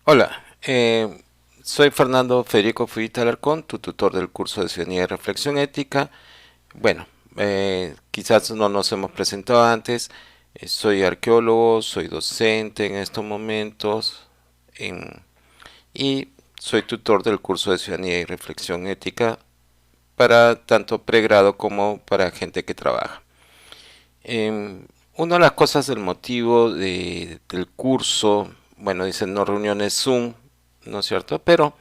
Hola, soy Fernando Federico Fujita Alarcón, tu tutor del curso de Ciudadanía y Reflexión Ética. Bueno, quizás no nos hemos presentado antes. Soy arqueólogo, soy docente en estos momentos en- y soy tutor del curso de Ciudadanía y Reflexión Ética para tanto pregrado como para gente que trabaja. Una de las cosas del motivo del curso, bueno, dicen no reuniones Zoom, ¿no es cierto? Pero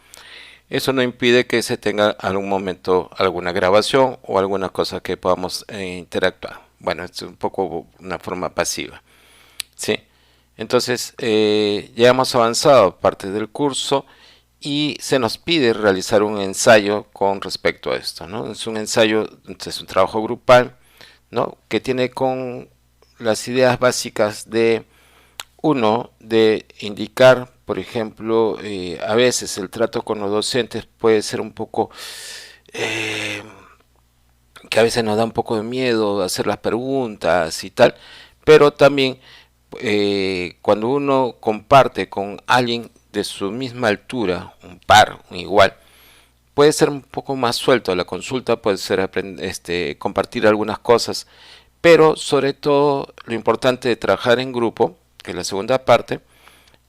eso no impide que se tenga algún momento alguna grabación o alguna cosa que podamos interactuar. Bueno, es un poco una forma pasiva, ¿sí? Entonces, ya hemos avanzado parte del curso y se nos pide realizar un ensayo con respecto a esto, ¿no? Es un ensayo, es un trabajo grupal, ¿no? Que tiene con las ideas básicas de uno, de indicar, por ejemplo, a veces el trato con los docentes puede ser un poco, eh, que a veces nos da un poco de miedo hacer las preguntas y tal, pero también cuando uno comparte con alguien de su misma altura, un par, un igual, puede ser un poco más suelto la consulta, puede ser compartir algunas cosas, pero sobre todo lo importante de trabajar en grupo, que es la segunda parte,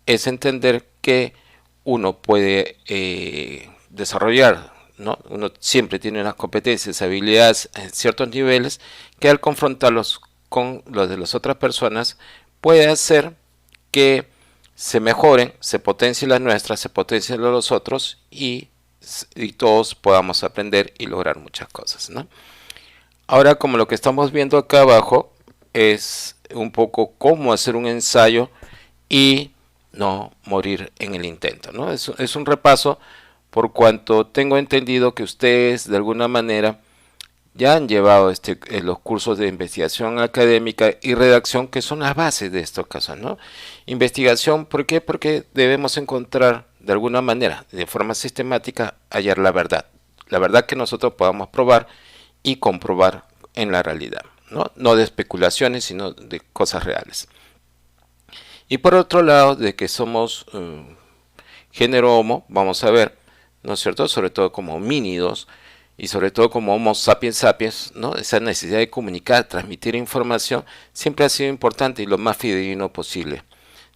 es entender que uno puede desarrollar, ¿no? Uno siempre tiene unas competencias, habilidades en ciertos niveles que al confrontarlos con los de las otras personas puede hacer que se mejoren, se potencien las nuestras, se potencien los otros y todos podamos aprender y lograr muchas cosas, ¿no? Ahora, como lo que estamos viendo acá abajo es un poco cómo hacer un ensayo y no morir en el intento, ¿no? Es un repaso por cuanto tengo entendido que ustedes de alguna manera ya han llevado los cursos de investigación académica y redacción que son las bases de estos casos, ¿no? Investigación, ¿por qué? Porque debemos encontrar de alguna manera, de forma sistemática, hallar la verdad que nosotros podamos probar y comprobar en la realidad, ¿no? No de especulaciones, sino de cosas reales. Y por otro lado, de que somos género Homo, vamos a ver, ¿no es cierto? Sobre todo como homínidos y sobre todo como Homo sapiens sapiens, ¿no? Esa necesidad de comunicar, transmitir información, siempre ha sido importante y lo más fidedigno posible,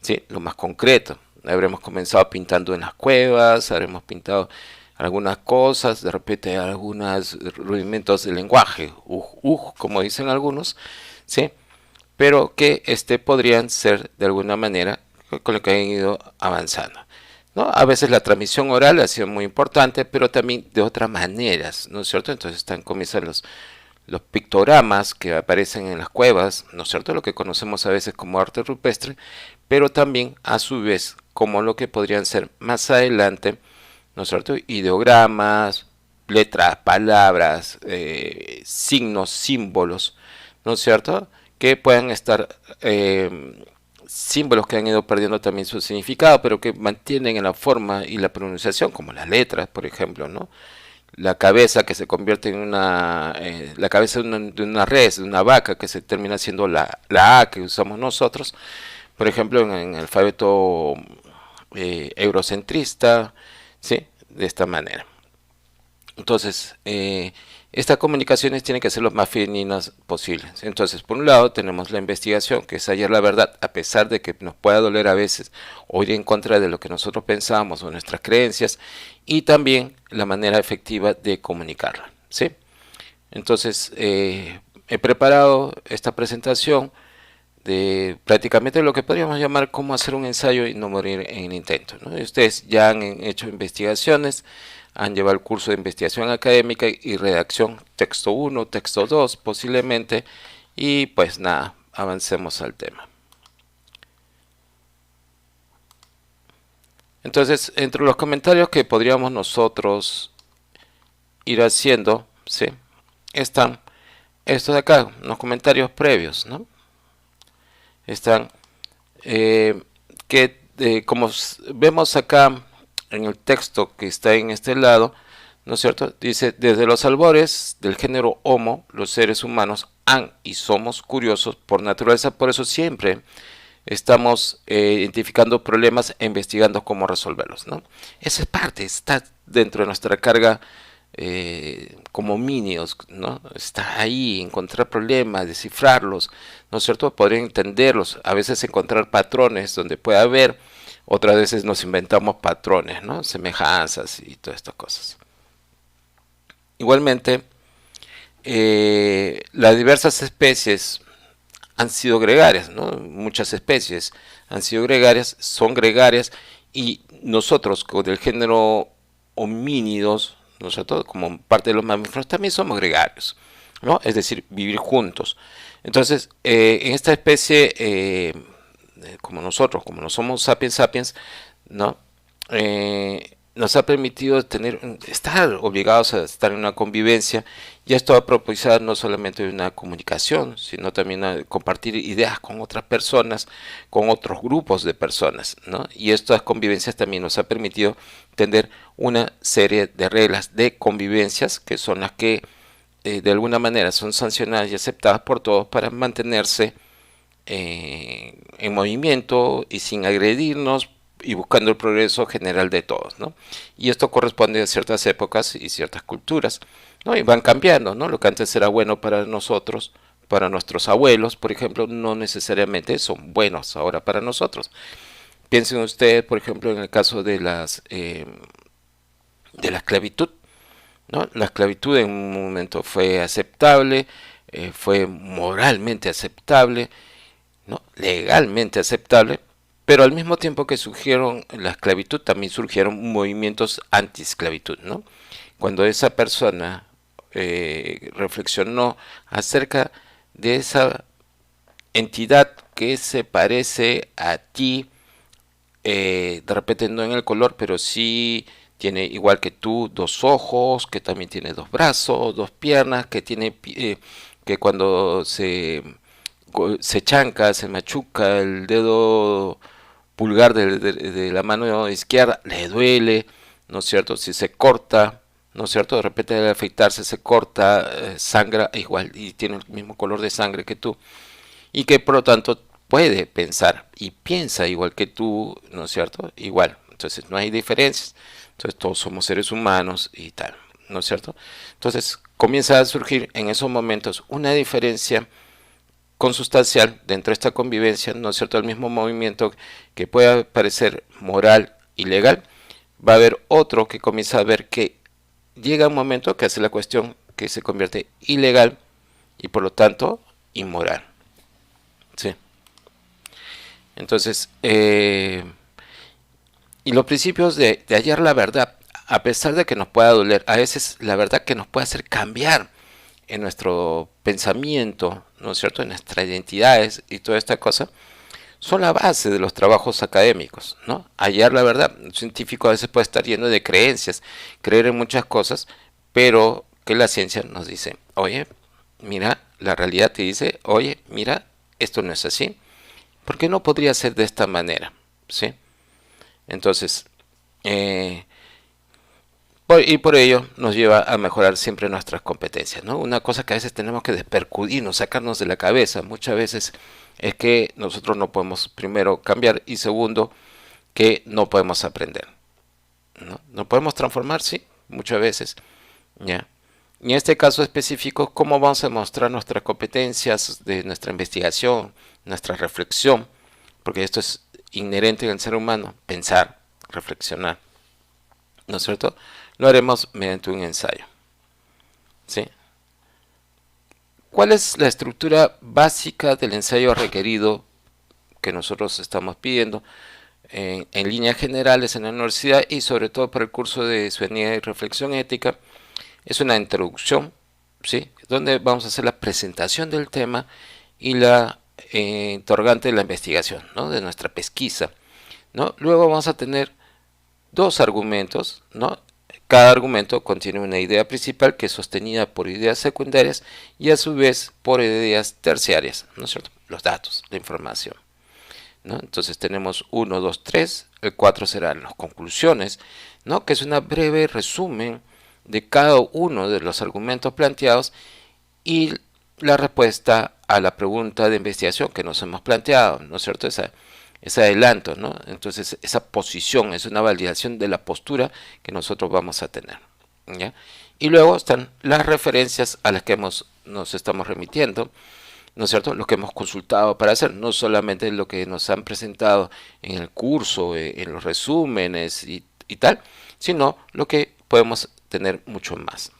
¿sí? Lo más concreto. Habremos comenzado pintando en las cuevas, habremos pintado algunas cosas, de repente algunos rudimentos del lenguaje, como dicen algunos, ¿sí? Pero que podrían ser de alguna manera con lo que han ido avanzando, ¿no? A veces la transmisión oral ha sido muy importante, pero también de otras maneras, ¿no es cierto? Entonces comienzan los pictogramas que aparecen en las cuevas, ¿no es cierto? Lo que conocemos a veces como arte rupestre, pero también a su vez como lo que podrían ser más adelante, ¿no es cierto? Ideogramas, letras, palabras, signos, símbolos, ¿no es cierto? Que puedan estar símbolos que han ido perdiendo también su significado, pero que mantienen en la forma y la pronunciación, como las letras, por ejemplo, ¿no? La cabeza que se convierte en la cabeza de una res, de una vaca, que se termina siendo la A que usamos nosotros, por ejemplo, en el alfabeto eurocentrista, ¿sí? De esta manera. Entonces, estas comunicaciones tienen que ser lo más fidedignas posibles. Entonces, por un lado, tenemos la investigación, que es hallar la verdad, a pesar de que nos pueda doler a veces o ir en contra de lo que nosotros pensamos o nuestras creencias, y también la manera efectiva de comunicarla, ¿sí? Entonces, he preparado esta presentación de prácticamente lo que podríamos llamar cómo hacer un ensayo y no morir en el intento, ¿no? Y ustedes ya han hecho investigaciones, han llevado el curso de investigación académica y redacción texto uno, texto 2 posiblemente, y pues nada, avancemos al tema. Entonces, entre los comentarios que podríamos nosotros ir haciendo, ¿sí? Están estos de acá, los comentarios previos, ¿no? Están eh, como vemos acá en el texto que está en este lado, ¿no es cierto? Dice, desde los albores del género Homo, los seres humanos han y somos curiosos por naturaleza, por eso siempre estamos identificando problemas e investigando cómo resolverlos, ¿no? Esa es parte, está dentro de nuestra carga como minions, ¿no? Está ahí, encontrar problemas, descifrarlos, ¿no es cierto? Poder entenderlos, a veces encontrar patrones donde puede haber, otras veces nos inventamos patrones, ¿no? Semejanzas y todas estas cosas. Igualmente, las diversas especies han sido gregarias, ¿no? Muchas especies han sido gregarias, son gregarias, y nosotros con el género homínidos, nosotros como parte de los mamíferos también somos gregarios, ¿no? Es decir, vivir juntos. Entonces, en esta especie, como nosotros, como no somos sapiens sapiens, ¿no? Nos ha permitido estar obligados a estar en una convivencia, y esto ha propiciado no solamente una comunicación, sino también a compartir ideas con otras personas, con otros grupos de personas, ¿no? Y estas convivencias también nos ha permitido tener una serie de reglas de convivencias que son las que de alguna manera son sancionadas y aceptadas por todos para mantenerse en movimiento y sin agredirnos, y buscando el progreso general de todos, ¿no? Y esto corresponde a ciertas épocas y ciertas culturas, ¿no? Y van cambiando, ¿no? Lo que antes era bueno para nosotros, para nuestros abuelos, por ejemplo, no necesariamente son buenos ahora para nosotros. Piensen ustedes, por ejemplo, en el caso de la esclavitud, ¿no? La esclavitud en un momento fue aceptable, fue moralmente aceptable, ¿no? Legalmente aceptable, pero al mismo tiempo que surgieron la esclavitud, también surgieron movimientos anti-esclavitud, ¿no? Cuando esa persona reflexionó acerca de esa entidad que se parece a ti, de repente no en el color, pero sí tiene igual que tú dos ojos, que también tiene dos brazos, dos piernas, que tiene que cuando se chanca, se machuca el dedo pulgar de la mano izquierda, le duele, ¿no es cierto? Si se corta, ¿no es cierto? De repente al afeitarse se corta, sangra igual y tiene el mismo color de sangre que tú, y que por lo tanto puede pensar y piensa igual que tú, ¿no es cierto? Igual, entonces no hay diferencias, entonces todos somos seres humanos y tal, ¿no es cierto? Entonces comienza a surgir en esos momentos una diferencia consustancial dentro de esta convivencia, ¿no es cierto? El mismo movimiento que pueda parecer moral y legal, va a haber otro que comienza a ver que llega un momento que hace la cuestión que se convierte ilegal y por lo tanto inmoral, ¿sí? Entonces, y los principios de hallar la verdad, a pesar de que nos pueda doler, a veces la verdad que nos puede hacer cambiar en nuestro pensamiento, ¿no es cierto?, en nuestras identidades y toda esta cosa, son la base de los trabajos académicos, ¿no? Hallar la verdad. Un científico a veces puede estar lleno de creencias, creer en muchas cosas, pero que la ciencia nos dice, oye, mira, la realidad te dice, oye, mira, esto no es así. ¿Por qué no podría ser de esta manera? ¿Sí? Entonces, y por ello nos lleva a mejorar siempre nuestras competencias, ¿no? Una cosa que a veces tenemos que despercudirnos, sacarnos de la cabeza muchas veces, es que nosotros no podemos, primero, cambiar, y segundo, que no podemos aprender, ¿no? No podemos transformar, sí, muchas veces, ¿ya? Y en este caso específico, ¿cómo vamos a mostrar nuestras competencias de nuestra investigación, nuestra reflexión? Porque esto es inherente en el ser humano, pensar, reflexionar, ¿no es cierto? Lo haremos mediante un ensayo, ¿sí? ¿Cuál es la estructura básica del ensayo requerido que nosotros estamos pidiendo en líneas generales en la universidad y sobre todo para el curso de ciudadanía y reflexión ética? Es una introducción, ¿sí?, donde vamos a hacer la presentación del tema y la interrogante de la investigación, ¿no?, de nuestra pesquisa, ¿no? Luego vamos a tener dos argumentos, ¿no? Cada argumento contiene una idea principal que es sostenida por ideas secundarias y a su vez por ideas terciarias, ¿no es cierto? Los datos, la información, ¿no? Entonces tenemos 1, 2, 3, el 4 serán las conclusiones, ¿no?, que es una breve resumen de cada uno de los argumentos planteados y la respuesta a la pregunta de investigación que nos hemos planteado, ¿no es cierto? Ese adelanto, ¿no? Entonces, esa posición es una validación de la postura que nosotros vamos a tener, ¿ya? Y luego están las referencias a las que nos estamos remitiendo, ¿no es cierto? Lo que hemos consultado para hacer, no solamente lo que nos han presentado en el curso, en los resúmenes y tal, sino lo que podemos tener mucho más,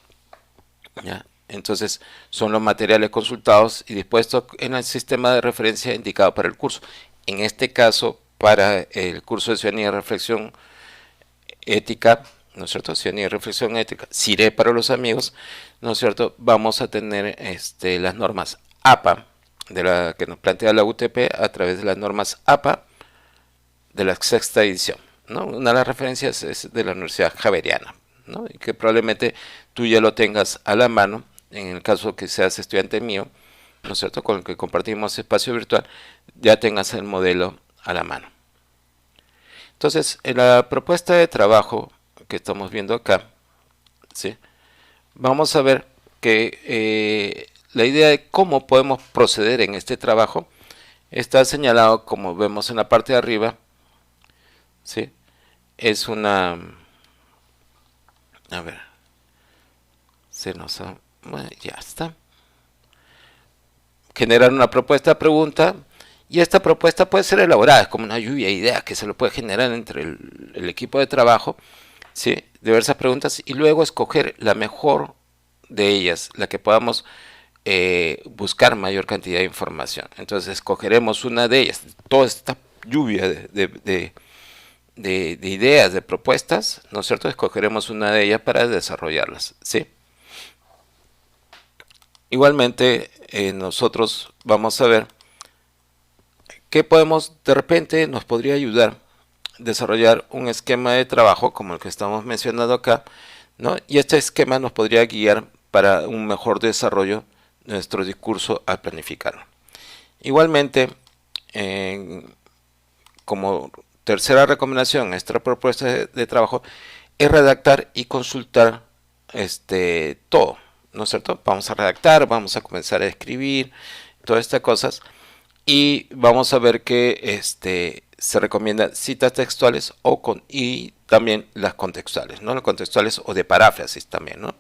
¿ya? Entonces, son los materiales consultados y dispuestos en el sistema de referencia indicado para el curso. En este caso, para el curso de Ciudadanía y Reflexión Ética, ¿no es cierto? Ciudadanía y Reflexión Ética, CIRE para los amigos, ¿no es cierto? Vamos a tener las normas APA, de la que nos plantea la UTP, a través de las normas APA de la sexta edición, ¿no? Una de las referencias es de la Universidad Javeriana, ¿no? Y que probablemente tú ya lo tengas a la mano, en el caso que seas estudiante mío, ¿no es cierto?, con el que compartimos espacio virtual, ya tengas el modelo a la mano. Entonces, en la propuesta de trabajo que estamos viendo acá, ¿sí?, vamos a ver que la idea de cómo podemos proceder en este trabajo está señalado, como vemos en la parte de arriba, ¿sí? Es una... A ver, se nos ha... Bueno, ya está. Generar una propuesta pregunta, y esta propuesta puede ser elaborada, es como una lluvia de ideas que se lo puede generar entre el equipo de trabajo, ¿sí?, diversas preguntas, y luego escoger la mejor de ellas, la que podamos buscar mayor cantidad de información. Entonces escogeremos una de ellas, toda esta lluvia de ideas, de propuestas, ¿no es cierto? Escogeremos una de ellas para desarrollarlas, ¿sí? Igualmente, nosotros vamos a ver que podemos, de repente, nos podría ayudar a desarrollar un esquema de trabajo como el que estamos mencionando acá, ¿no? Y este esquema nos podría guiar para un mejor desarrollo de nuestro discurso al planificarlo. Igualmente, como tercera recomendación, nuestra propuesta de trabajo es redactar y consultar todo, ¿no es cierto? Vamos a redactar, vamos a comenzar a escribir, todas estas cosas, y vamos a ver que se recomienda citas textuales y también las contextuales, ¿no? Las contextuales o de paráfrasis también, ¿no?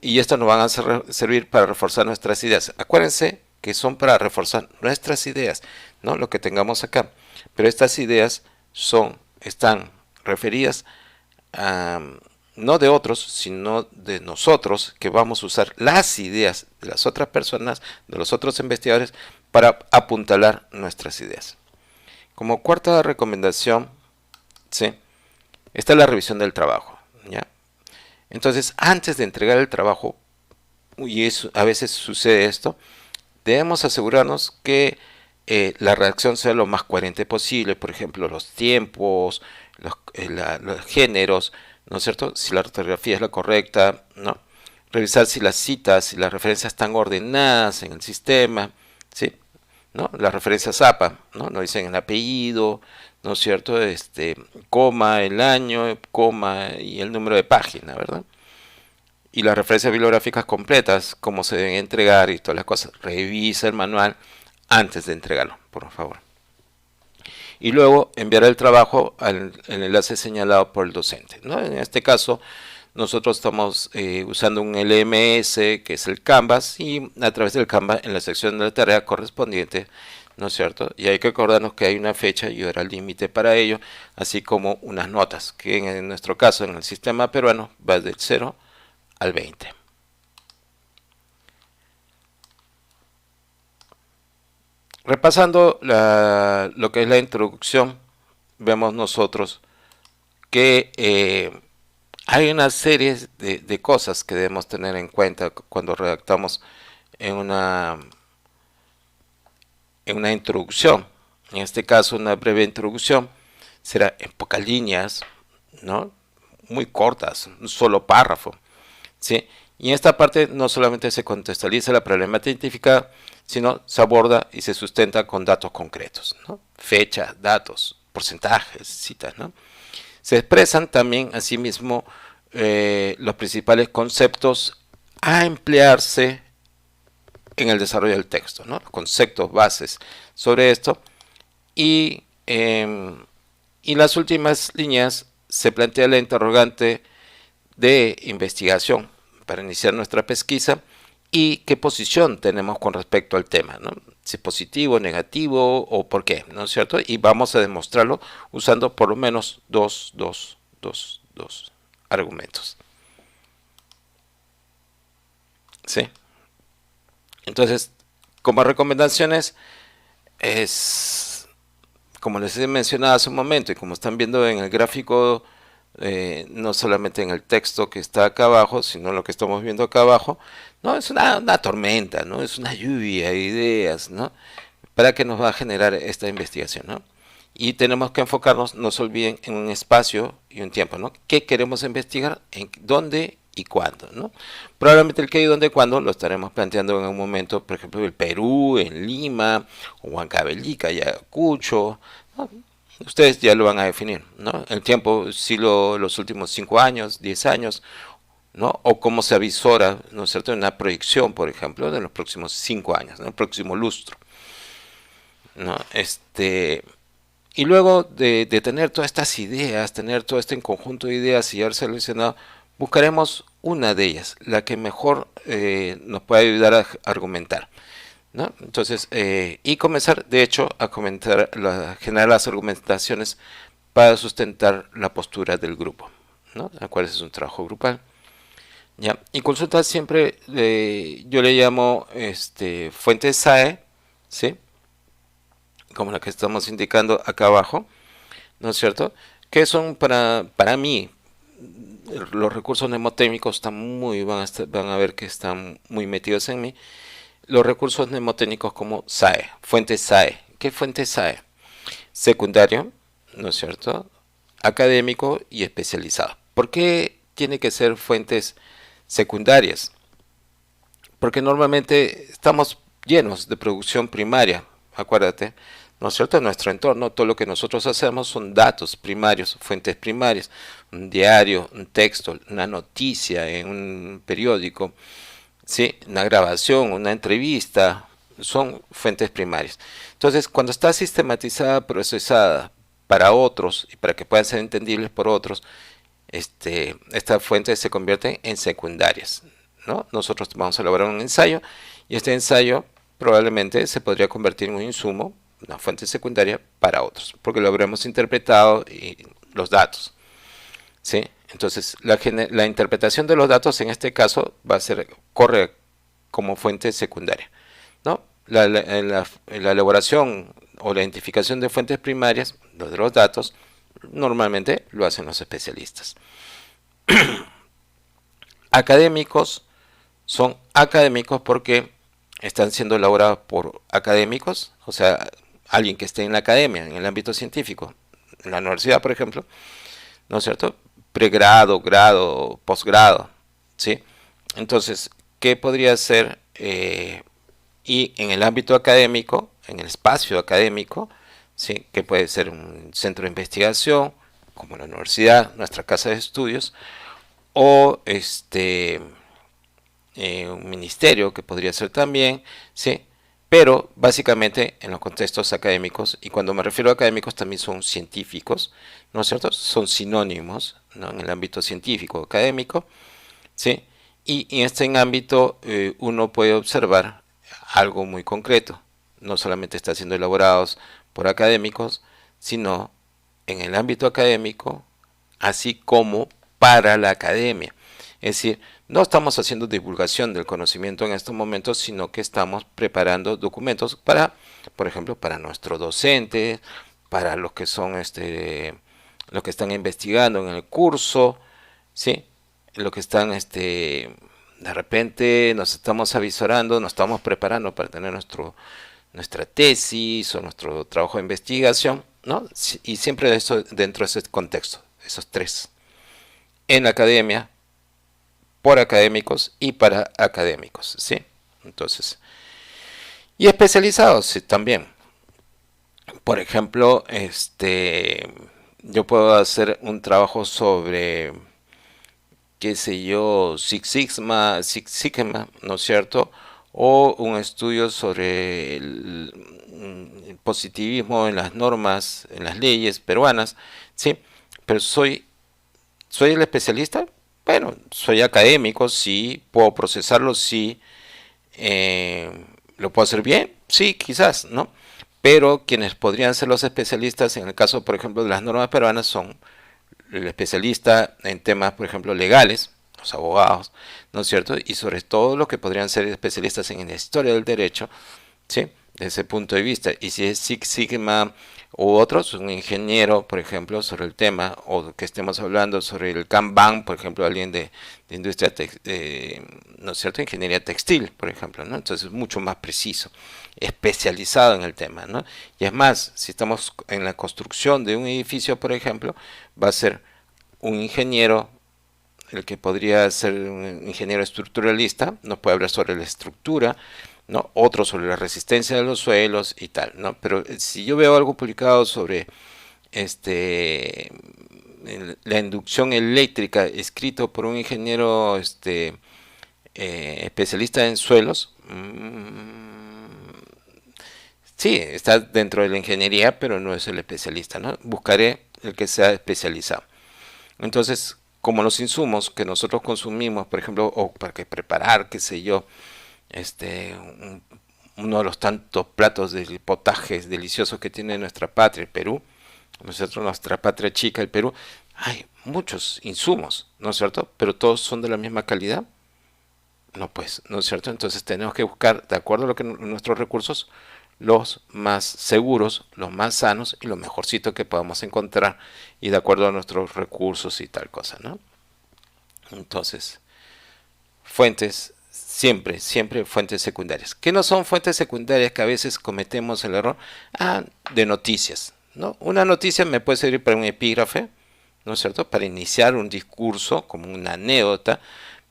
Y estas nos van a servir para reforzar nuestras ideas. Acuérdense que son para reforzar nuestras ideas, ¿no? Lo que tengamos acá. Pero estas ideas están referidas a, no de otros, sino de nosotros, que vamos a usar las ideas de las otras personas, de los otros investigadores, para apuntalar nuestras ideas. Como cuarta recomendación, ¿sí?, esta es la revisión del trabajo, ¿ya? Entonces, antes de entregar el trabajo, y a veces sucede esto, debemos asegurarnos que la redacción sea lo más coherente posible, por ejemplo, los tiempos, los géneros, ¿no es cierto? Si la ortografía es la correcta, ¿no? Revisar si las citas y las referencias están ordenadas en el sistema, ¿sí?, ¿no? Las referencias APA, ¿no? Nos dicen el apellido, ¿no es cierto? Coma, el año, coma y el número de página, ¿verdad? Y las referencias bibliográficas completas, cómo se deben entregar y todas las cosas. Revisa el manual antes de entregarlo, por favor. Y luego enviar el trabajo al enlace señalado por el docente, ¿no? En este caso, nosotros estamos usando un LMS, que es el Canvas, y a través del Canvas, en la sección de la tarea correspondiente, ¿no es cierto? Y hay que acordarnos que hay una fecha y hora límite para ello, así como unas notas, que en nuestro caso, en el sistema peruano, va del 0 al 20. Repasando lo que es la introducción, vemos nosotros que hay una serie de cosas que debemos tener en cuenta cuando redactamos en una introducción. En este caso, una breve introducción será en pocas líneas, ¿no? Muy cortas, un solo párrafo, ¿sí? Y en esta parte no solamente se contextualiza la problemática identificada, sino se aborda y se sustenta con datos concretos, ¿no? Fechas, datos, porcentajes, citas, ¿no? Se expresan también, asimismo, los principales conceptos a emplearse en el desarrollo del texto, ¿no? Los conceptos bases sobre esto. Y, y las últimas líneas se plantea la interrogante de investigación para iniciar nuestra pesquisa y qué posición tenemos con respecto al tema, ¿no? Si es positivo, negativo o por qué, ¿no es cierto? Y vamos a demostrarlo usando por lo menos dos argumentos. ¿Sí? Entonces, como recomendaciones, es, como les he mencionado hace un momento y como están viendo en el gráfico, no solamente en el texto que está acá abajo, sino lo que estamos viendo acá abajo, no es una tormenta, no es una lluvia de ideas, ¿no? ¿Para qué nos va a generar esta investigación, ¿no? Y tenemos que enfocarnos, no se olviden, en un espacio y un tiempo, ¿no? ¿Qué queremos investigar? ¿En dónde y cuándo, ¿no? Probablemente el qué y dónde y cuándo lo estaremos planteando en un momento, por ejemplo, en Perú, en Lima, o Huancavelica, Ayacucho, ¿no? Ustedes ya lo van a definir, ¿no? El tiempo, si los últimos 5 años, 10 años, ¿no? O cómo se avisora, ¿no es cierto?, una proyección, por ejemplo, de los próximos 5 años, ¿no? El próximo lustro, ¿no? Y luego de tener todas estas ideas, tener todo este conjunto de ideas y haber seleccionado, buscaremos una de ellas, la que mejor nos puede ayudar a argumentar, ¿no? Entonces, y comenzar, de hecho, a comentar, generar las argumentaciones para sustentar la postura del grupo, ¿no? La cual es un trabajo grupal. ¿Ya? Y consulta siempre, yo le llamo fuentes SAE, ¿sí? Como la que estamos indicando acá abajo, ¿no es cierto? Que son para mí, los recursos mnemotécnicos están van a ver que están muy metidos en mí. Los recursos mnemotécnicos como SAE, fuentes SAE. ¿Qué fuente SAE? Secundario, ¿no es cierto? Académico y especializado. ¿Por qué tiene que ser fuentes secundarias? Porque normalmente estamos llenos de producción primaria, acuérdate, ¿no es cierto? En nuestro entorno, todo lo que nosotros hacemos son datos primarios, fuentes primarias, un diario, un texto, una noticia en un periódico, ¿sí? Una grabación, una entrevista, son fuentes primarias. Entonces, cuando está sistematizada, procesada para otros y para que puedan ser entendibles por otros, estas fuentes se convierten en secundarias, ¿no? Nosotros vamos a elaborar un ensayo y este ensayo probablemente se podría convertir en un insumo, una fuente secundaria para otros, porque lo habremos interpretado y los datos, ¿sí? Entonces, la interpretación de los datos en este caso corre como fuente secundaria, ¿no? La elaboración o la identificación de fuentes primarias, de los datos, normalmente lo hacen los especialistas. Académicos son académicos porque están siendo elaborados por académicos, o sea, alguien que esté en la academia, en el ámbito científico, en la universidad, por ejemplo, ¿no es cierto? Pregrado, grado, posgrado, ¿sí? Entonces, ¿qué podría ser? Y en el ámbito académico, en el espacio académico, ¿sí? Que puede ser un centro de investigación, como la universidad, nuestra casa de estudios, o un ministerio, que podría ser también, ¿sí? Pero básicamente en los contextos académicos, y cuando me refiero a académicos también son científicos, ¿no es cierto? Son sinónimos, ¿no? En el ámbito científico académico, ¿sí? Y en este ámbito uno puede observar algo muy concreto. No solamente está siendo elaborados por académicos, sino en el ámbito académico, así como para la academia. Es decir, no estamos haciendo divulgación del conocimiento en estos momentos, sino que estamos preparando documentos para, por ejemplo, para nuestros docentes, para los que son los que están investigando en el curso, ¿sí? Los que están de repente nos estamos avisorando, nos estamos preparando para tener nuestra tesis o nuestro trabajo de investigación, ¿no? Y siempre eso dentro de ese contexto, esos tres. En la academia, por académicos y para académicos, ¿sí? Entonces, y especializados, sí, también. Por ejemplo, yo puedo hacer un trabajo sobre, qué sé yo, Six Sigma, ¿no es cierto? o un estudio sobre el positivismo en las normas, en las leyes peruanas, ¿sí? Pero ¿soy el especialista? Bueno, soy académico, sí, puedo procesarlo, sí, eh, ¿lo puedo hacer bien? Sí, quizás, ¿no? Pero quienes podrían ser los especialistas, en el caso, por ejemplo, de las normas peruanas, son el especialista en temas, por ejemplo, legales, los abogados, ¿no es cierto? Y sobre todo los que podrían ser especialistas en la historia del derecho, ¿sí? Desde ese punto de vista. Y si es Six Sigma u otros, un ingeniero, por ejemplo, sobre el tema, o que estemos hablando sobre el Kanban, por ejemplo, alguien de industria, ¿no es cierto? Ingeniería textil, por ejemplo, ¿no? Entonces es mucho más preciso, especializado en el tema, ¿no? Y es más, si estamos en la construcción de un edificio, por ejemplo, va a ser un ingeniero, el que podría ser un ingeniero estructuralista, nos puede hablar sobre la estructura, ¿no? Otro sobre la resistencia de los suelos y tal, ¿no? Pero si yo veo algo publicado sobre este la inducción eléctrica escrito por un ingeniero especialista en suelos, sí, está dentro de la ingeniería, pero no es el especialista, ¿no? Buscaré el que sea especializado. Entonces, como los insumos que nosotros consumimos, por ejemplo, o para que preparar, qué sé yo, uno de los tantos platos de potajes deliciosos que tiene nuestra patria, el Perú, nosotros, nuestra patria chica, el Perú, hay muchos insumos, ¿no es cierto? Pero todos son de la misma calidad. No, pues, ¿no es cierto? Entonces tenemos que buscar, de acuerdo a lo que nuestros recursos, los más seguros, los más sanos y lo mejorcito que podamos encontrar y de acuerdo a nuestros recursos y tal cosa, ¿no? Entonces, fuentes, siempre, siempre fuentes secundarias. ¿Qué no son fuentes secundarias que a veces cometemos el error? Ah, de noticias, ¿no? Una noticia me puede servir para un epígrafe, ¿no es cierto? Para iniciar un discurso, como una anécdota,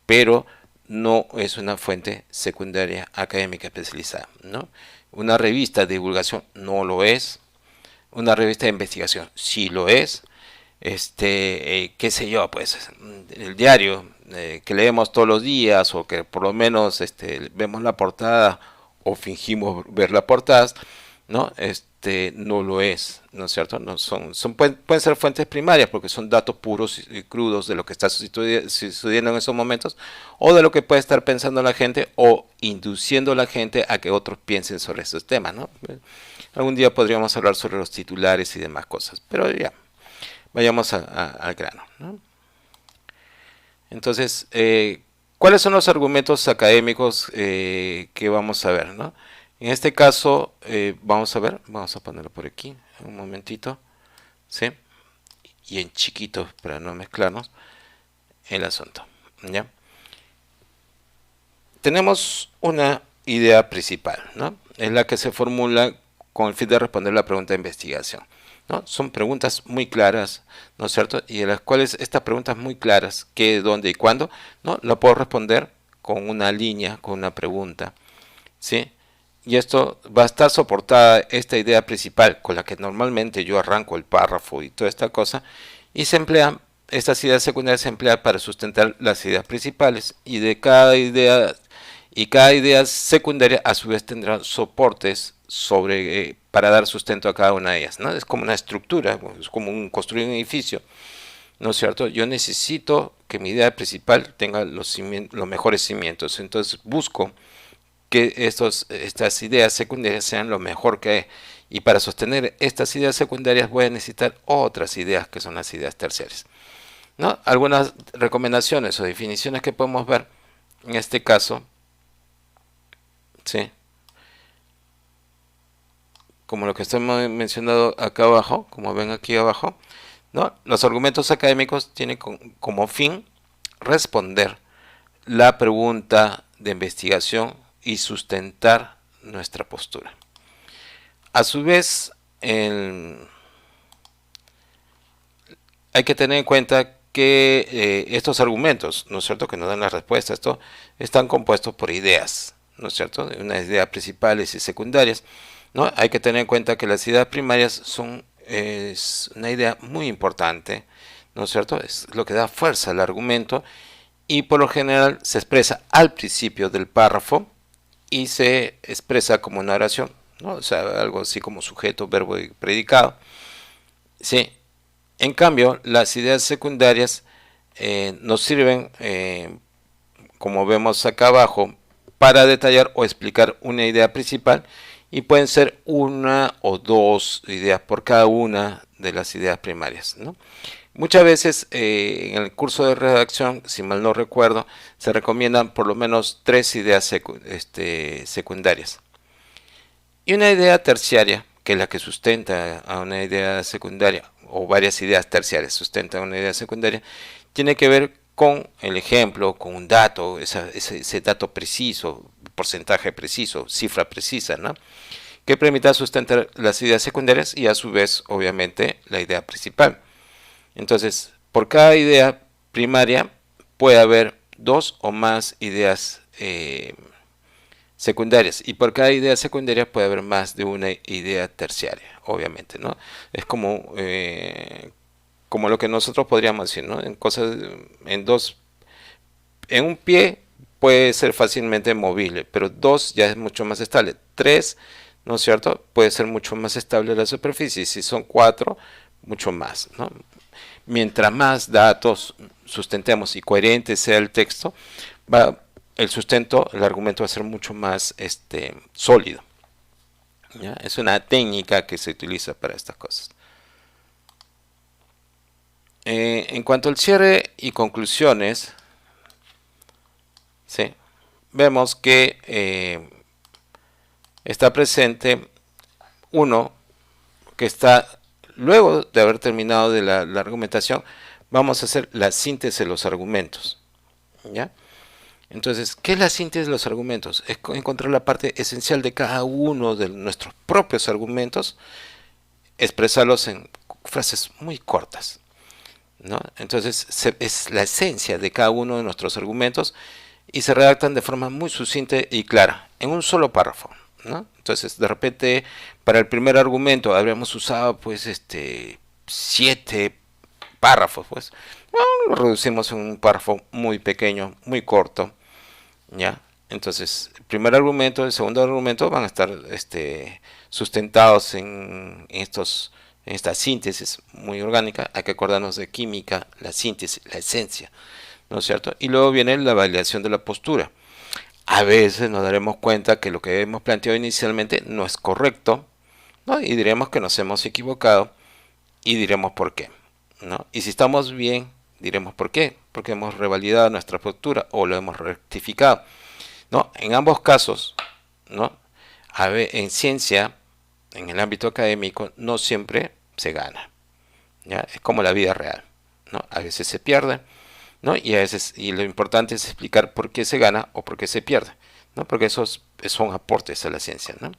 pero no es una fuente secundaria académica especializada, ¿no? Una revista de divulgación no lo es, una revista de investigación sí lo es, qué sé yo, pues el diario que leemos todos los días o que por lo menos vemos la portada o fingimos ver la portada, ¿no? No lo es, ¿no es cierto? No pueden ser fuentes primarias porque son datos puros y crudos de lo que está sucediendo en esos momentos o de lo que puede estar pensando la gente o induciendo a la gente a que otros piensen sobre esos temas, ¿no? Algún día podríamos hablar sobre los titulares y demás cosas, pero ya, vayamos al grano, ¿no? Entonces, ¿cuáles son los argumentos académicos que vamos a ver, ¿no? En este caso, vamos a ver, vamos a ponerlo por aquí, un momentito, ¿sí? Y en chiquito para no mezclarnos el asunto, ¿ya? Tenemos una idea principal, ¿no? Es la que se formula con el fin de responder la pregunta de investigación, ¿no? Son preguntas muy claras, ¿no es cierto? Y de las cuales estas preguntas muy claras, qué, dónde y cuándo, ¿no? La puedo responder con una línea, con una pregunta, ¿sí? Y esto va a estar soportada, esta idea principal, con la que normalmente yo arranco el párrafo y toda esta cosa, y se emplean, estas ideas secundarias se emplean para sustentar las ideas principales, y de cada idea secundaria a su vez tendrá soportes para dar sustento a cada una de ellas, ¿no? Es como una estructura, es como construir un edificio, ¿no es cierto? Yo necesito que mi idea principal tenga los mejores cimientos, entonces busco que estas ideas secundarias sean lo mejor que hay. Y para sostener estas ideas secundarias voy a necesitar otras ideas que son las ideas terciarias, ¿no? Algunas recomendaciones o definiciones que podemos ver en este caso, ¿sí? Como lo que estoy mencionando acá abajo, como ven aquí abajo, ¿no? Los argumentos académicos tienen como fin responder la pregunta de investigación y sustentar nuestra postura. A su vez, hay que tener en cuenta que estos argumentos, ¿no es cierto?, que nos dan la respuesta, esto están compuestos por ideas, ¿no es cierto?, unas ideas principales y secundarias, ¿no? Hay que tener en cuenta que las ideas primarias es una idea muy importante, ¿no es cierto?, es lo que da fuerza al argumento y por lo general se expresa al principio del párrafo y se expresa como una oración, ¿no? O sea, algo así como sujeto, verbo y predicado. ¿Sí? En cambio, las ideas secundarias nos sirven, como vemos acá abajo, para detallar o explicar una idea principal y pueden ser una o dos ideas por cada una de las ideas primarias, ¿no? Muchas veces en el curso de redacción, si mal no recuerdo, se recomiendan por lo menos tres ideas secundarias. Y una idea terciaria, que es la que sustenta a una idea secundaria, o varias ideas terciarias sustentan a una idea secundaria, tiene que ver con el ejemplo, con un dato, ese dato preciso, porcentaje preciso, cifra precisa, ¿no? Que permita sustentar las ideas secundarias y a su vez, obviamente, la idea principal. Entonces, por cada idea primaria puede haber dos o más ideas secundarias, y por cada idea secundaria puede haber más de una idea terciaria, obviamente, ¿no? Es como lo que nosotros podríamos decir, ¿no? En cosas, en dos, en un pie puede ser fácilmente movible, pero dos ya es mucho más estable. Tres, ¿no es cierto? Puede ser mucho más estable la superficie. Si son cuatro, mucho más, ¿no? Mientras más datos sustentemos y coherente sea el texto, el sustento, el argumento va a ser mucho más sólido. ¿Ya? Es una técnica que se utiliza para estas cosas. En cuanto al cierre y conclusiones, ¿sí? Vemos que está presente uno que está, luego de haber terminado de la argumentación, vamos a hacer la síntesis de los argumentos. ¿Ya? Entonces, ¿qué es la síntesis de los argumentos? Es encontrar la parte esencial de cada uno de nuestros propios argumentos, expresarlos en frases muy cortas, ¿no? Entonces, es la esencia de cada uno de nuestros argumentos y se redactan de forma muy sucinta y clara, en un solo párrafo, ¿no? Entonces, de repente, para el primer argumento habríamos usado, pues, 7 párrafos, pues. Bueno, lo reducimos en un párrafo muy pequeño, muy corto, ¿ya? Entonces, el primer argumento, el segundo argumento van a estar sustentados en esta síntesis muy orgánica. Hay que acordarnos de química, la síntesis, la esencia, ¿no es cierto? Y luego viene la validación de la postura. A veces nos daremos cuenta que lo que hemos planteado inicialmente no es correcto, ¿no? Y diremos que nos hemos equivocado y diremos por qué, ¿no? Y si estamos bien, diremos por qué, porque hemos revalidado nuestra postura o lo hemos rectificado, ¿no? En ambos casos, ¿no? En ciencia, en el ámbito académico, no siempre se gana, ¿ya? Es como la vida real, ¿no? A veces se pierde, ¿no? Y a veces, y lo importante es explicar por qué se gana o por qué se pierde, ¿no? Porque esos son aportes a la ciencia, ¿no?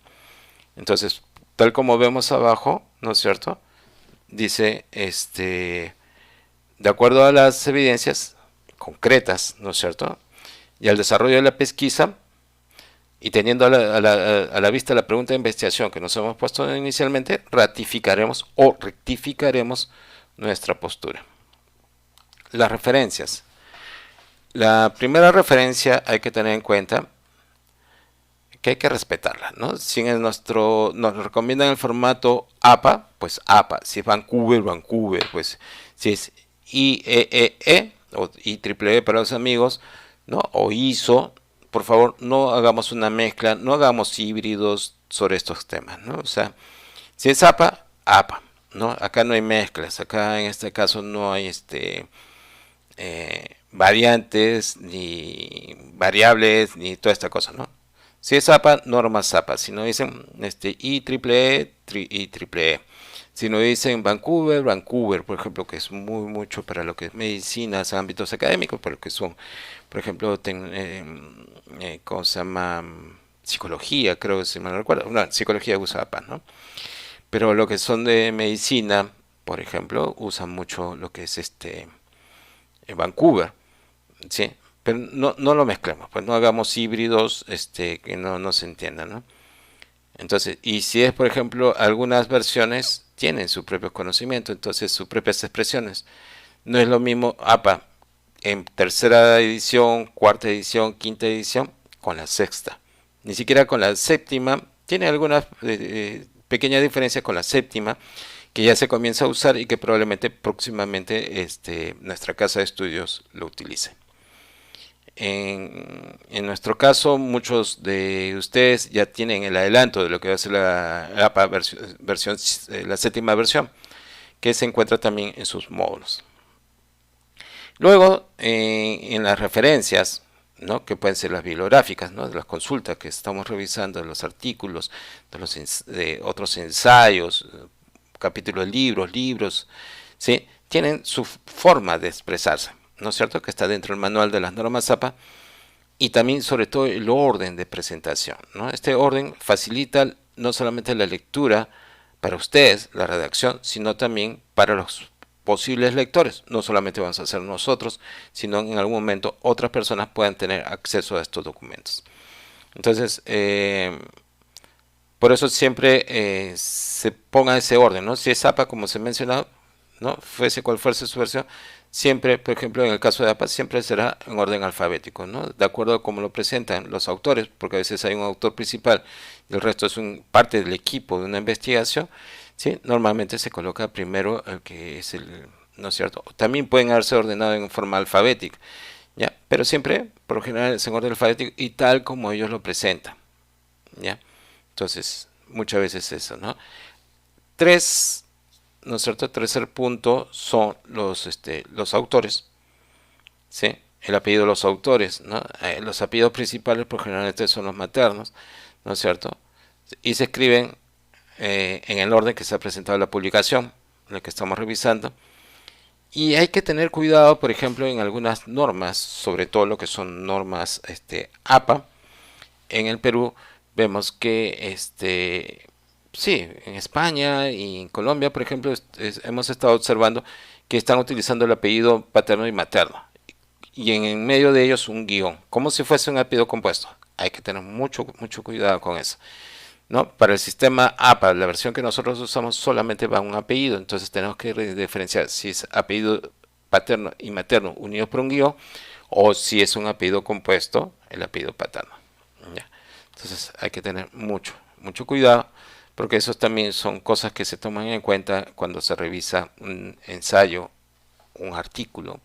Entonces, tal como vemos abajo, ¿no es cierto? Dice, de acuerdo a las evidencias concretas, ¿no es cierto? Y al desarrollo de la pesquisa, y teniendo a la vista la pregunta de investigación que nos hemos puesto inicialmente, ratificaremos o rectificaremos nuestra postura. Las referencias. La primera referencia hay que tener en cuenta que hay que respetarla, ¿no? Si nos recomiendan el formato APA, pues APA. Si es Vancouver, Vancouver. Pues si es IEEE o IEEE para los amigos, ¿no? O ISO, por favor, no hagamos una mezcla, no hagamos híbridos sobre estos temas, ¿no? O sea, si es APA, APA, ¿no? Acá no hay mezclas, acá en este caso no hay variantes, ni variables, ni toda esta cosa, ¿no? Si es APA, normas APA. Si no dicen IEEE, IEEE. Si no dicen Vancouver, Vancouver, por ejemplo, que es mucho para lo que es medicinas, ámbitos académicos, pero que son, por ejemplo, ¿cómo se llama? Psicología, creo que si me recuerdo. No, psicología usa APA, ¿no? Pero lo que son de medicina, por ejemplo, usan mucho lo que es Vancouver, ¿sí? Pero no lo mezclemos, pues no hagamos híbridos que no se entiendan, ¿no? Entonces, y si es, por ejemplo, algunas versiones tienen su propio conocimiento, entonces sus propias expresiones. No es lo mismo APA en tercera edición, cuarta edición, quinta edición, con la sexta, ni siquiera con la séptima. Tiene algunas pequeñas diferencias con la séptima, que ya se comienza a usar y que probablemente próximamente nuestra casa de estudios lo utilice. En nuestro caso, muchos de ustedes ya tienen el adelanto de lo que va a ser la APA la séptima versión, que se encuentra también en sus módulos. Luego, en las referencias, ¿no? Que pueden ser las bibliográficas, ¿no? De las consultas que estamos revisando, de los artículos, de otros ensayos, capítulos de libros, ¿sí? Tienen su forma de expresarse, ¿no es cierto? Que está dentro del manual de las normas APA, y también sobre todo el orden de presentación, ¿no? Este orden facilita no solamente la lectura para ustedes, la redacción, sino también para los posibles lectores. No solamente vamos a hacer nosotros, sino en algún momento otras personas puedan tener acceso a estos documentos. Entonces, por eso siempre se ponga ese orden, ¿no? Si es APA, como se mencionaba, ¿no? Fuese cual fuese su versión, siempre, por ejemplo, en el caso de APA, siempre será en orden alfabético, ¿no? De acuerdo a cómo lo presentan los autores, porque a veces hay un autor principal y el resto es parte del equipo de una investigación, ¿sí? Normalmente se coloca primero el que es ¿no es cierto? También pueden haberse ordenado en forma alfabética, ¿ya? Pero siempre, por lo general, es en orden alfabético y tal como ellos lo presentan, ¿ya? Entonces, muchas veces eso, ¿no? Tres, ¿no es cierto? Tercer punto son los autores, ¿sí? El apellido de los autores, ¿no? Los apellidos principales, por generalmente son los maternos, ¿no es cierto? Y se escriben en el orden que se ha presentado en la publicación, en la que estamos revisando. Y hay que tener cuidado, por ejemplo, en algunas normas, sobre todo lo que son normas APA. En el Perú vemos que sí, en España y en Colombia, por ejemplo, hemos estado observando que están utilizando el apellido paterno y materno. Y en medio de ellos un guión, como si fuese un apellido compuesto. Hay que tener mucho cuidado con eso, ¿no? Para el sistema APA, la versión que nosotros usamos, solamente va un apellido. Entonces tenemos que diferenciar si es apellido paterno y materno unidos por un guión, o si es un apellido compuesto, el apellido paterno, ¿ya? Entonces hay que tener mucho cuidado, porque eso también son cosas que se toman en cuenta cuando se revisa un ensayo, un artículo,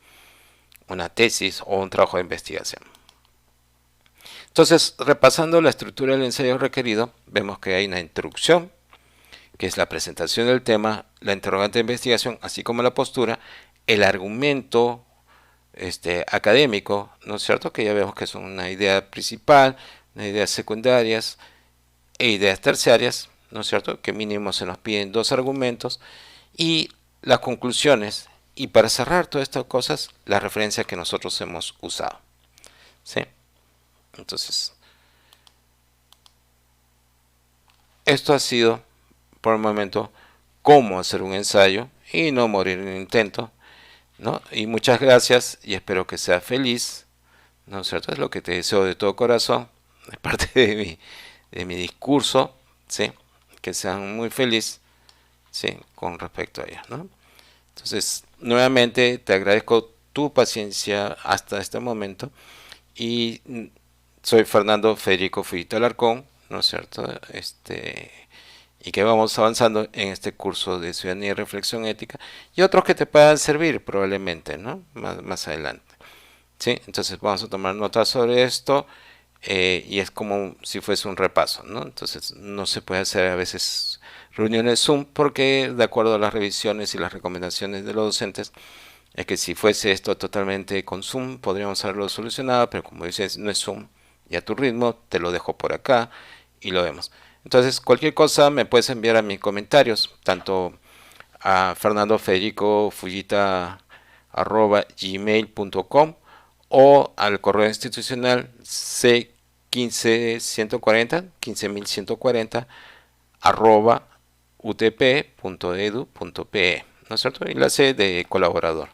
una tesis o un trabajo de investigación. Entonces, repasando la estructura del ensayo requerido, vemos que hay una introducción, que es la presentación del tema, la interrogante de investigación, así como la postura, el argumento académico, ¿no es cierto? Que ya vemos que son una idea principal, unas ideas secundarias e ideas terciarias, ¿no es cierto? Que mínimo se nos piden 2 argumentos, y las conclusiones, y para cerrar todas estas cosas, las referencias que nosotros hemos usado, ¿sí? Entonces, esto ha sido por el momento cómo hacer un ensayo y no morir en el intento, ¿no? Y muchas gracias y espero que seas feliz, ¿no es cierto? Es lo que te deseo de todo corazón, es parte de mi discurso, ¿sí? Que sean muy felices, ¿sí? Con respecto a ello, ¿no? Entonces, nuevamente te agradezco tu paciencia hasta este momento y soy Fernando Federico Fujita Alarcón, ¿no es cierto? Y que vamos avanzando en este curso de ciudadanía y reflexión ética y otros que te puedan servir probablemente, ¿no? Más adelante, ¿sí? Entonces vamos a tomar notas sobre esto, y es como si fuese un repaso, ¿no? Entonces no se puede hacer a veces reuniones Zoom porque de acuerdo a las revisiones y las recomendaciones de los docentes es que si fuese esto totalmente con Zoom podríamos haberlo solucionado, pero como dices no es Zoom y a tu ritmo te lo dejo por acá y lo vemos. Entonces cualquier cosa me puedes enviar a mis comentarios, tanto a fernandofederico.gmail.com o al correo institucional c15140 arroba utp.edu.pe, ¿no es cierto? Y la C de colaborador.